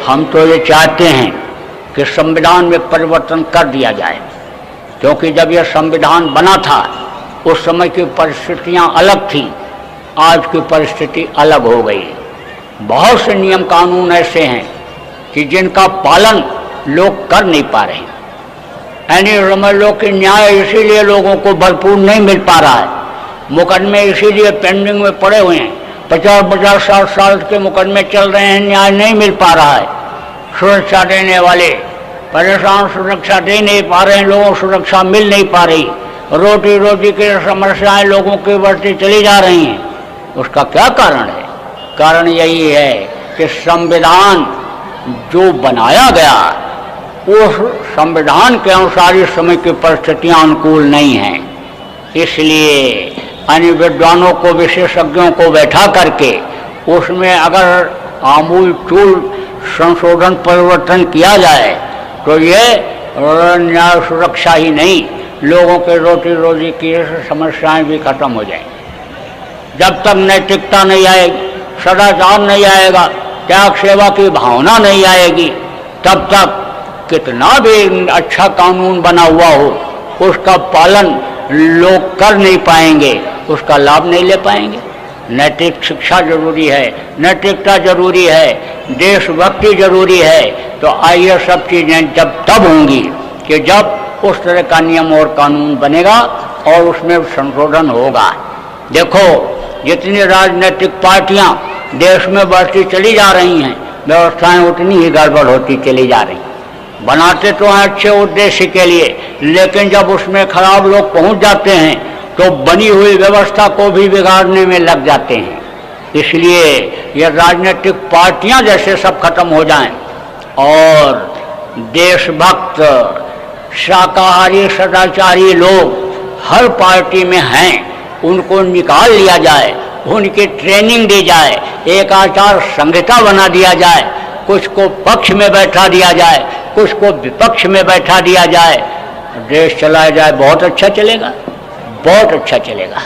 हम तो ये चाहते हैं कि संविधान में परिवर्तन कर दिया जाए, क्योंकि जब यह संविधान बना था उस समय की परिस्थितियां अलग थी, आज की परिस्थिति अलग हो गई। बहुत से नियम कानून ऐसे हैं कि जिनका पालन लोग कर नहीं पा रहे हैं। यानी समझ लो कि न्याय इसीलिए लोगों को भरपूर नहीं मिल पा रहा है, मुकदमे इसीलिए पेंडिंग में पड़े हुए हैं, 50-50 60 के मुकदमे चल रहे हैं, न्याय नहीं मिल पा रहा है। सुरक्षा देने वाले परेशान, सुरक्षा दे नहीं पा रहे हैं, लोगों को सुरक्षा मिल नहीं पा रही, रोटी रोटी की समस्याएं लोगों की बढ़ती चली जा रही हैं। उसका क्या कारण है? कारण यही है कि संविधान जो बनाया गया उस संविधान के अनुसार इस समय की परिस्थितियां अनुकूल नहीं हैं। इसलिए अन्य विद्वानों को, विशेषज्ञों को बैठा करके उसमें अगर आमूल चूल संशोधन परिवर्तन किया जाए तो ये न्याय सुरक्षा ही नहीं, लोगों के रोटी रोजी की समस्याएं भी खत्म हो जाएंगी। जब तक नैतिकता नहीं आएगी, सदाचार नहीं आएगा, त्याग सेवा की भावना नहीं आएगी, तब तक कितना भी अच्छा कानून बना हुआ हो उसका पालन लोग कर नहीं पाएंगे, उसका लाभ नहीं ले पाएंगे। नैतिक शिक्षा जरूरी है, नैतिकता जरूरी है, देशभक्ति जरूरी है। तो आइए सब चीज़ें जब तब होंगी कि जब उस तरह का नियम और कानून बनेगा और उसमें संशोधन होगा। देखो, जितनी राजनीतिक पार्टियां देश में बढ़ती चली जा रही हैं, व्यवस्थाएं उतनी ही गड़बड़ होती चली जा रही। बनाते तो हैं अच्छे उद्देश्य के लिए, लेकिन जब उसमें खराब लोग पहुंच जाते हैं तो बनी हुई व्यवस्था को भी बिगाड़ने में लग जाते हैं। इसलिए ये राजनीतिक पार्टियां जैसे सब खत्म हो जाएं और देशभक्त, शाकाहारी, सदाचारी लोग हर पार्टी में हैं, उनको निकाल लिया जाए, उनकी ट्रेनिंग दी जाए, एक आचार संहिता बना दिया जाए, कुछ को पक्ष में बैठा दिया जाए, कुछ को विपक्ष में बैठा दिया जाए, देश चलाया जाए, बहुत अच्छा चलेगा, बहुत अच्छा चलेगा।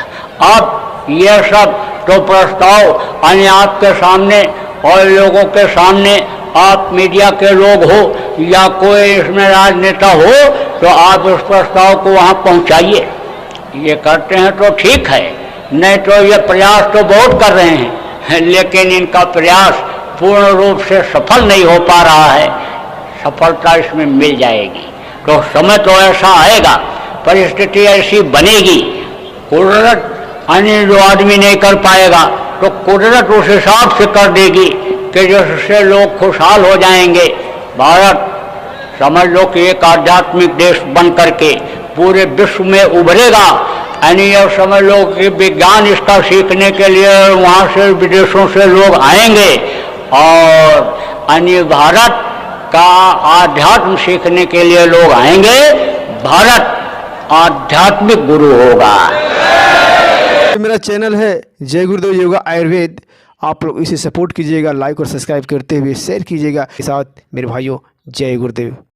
अब यह सब तो प्रस्ताव अन्य आपके सामने और लोगों के सामने, आप मीडिया के लोग हो या कोई इसमें राजनेता हो, तो आप उस प्रस्ताव को वहाँ पहुँचाइए। ये करते हैं तो ठीक है, नहीं तो ये प्रयास तो बहुत कर रहे हैं, लेकिन इनका प्रयास पूर्ण रूप से सफल नहीं हो पा रहा है। सफलता इसमें मिल जाएगी तो समय तो ऐसा आएगा, परिस्थिति ऐसी बनेगी, कुदरत अन्य जो आदमी नहीं कर पाएगा तो कुदरत उस हिसाब से कर देगी कि जिससे लोग खुशहाल हो जाएंगे। भारत समझ लो कि एक आध्यात्मिक देश बन करके पूरे विश्व में उभरेगा। यानी और समझ लो कि विज्ञान इसका सीखने के लिए वहाँ से विदेशों से लोग आएंगे और अन्य भारत का आध्यात्म सीखने के लिए लोग आएंगे। भारत आध्यात्मिक गुरु होगा। मेरा चैनल है जय गुरुदेव योगा आयुर्वेद, आप लोग इसे सपोर्ट कीजिएगा, लाइक और सब्सक्राइब करते हुए शेयर कीजिएगा। के साथ मेरे भाइयों, जय गुरुदेव।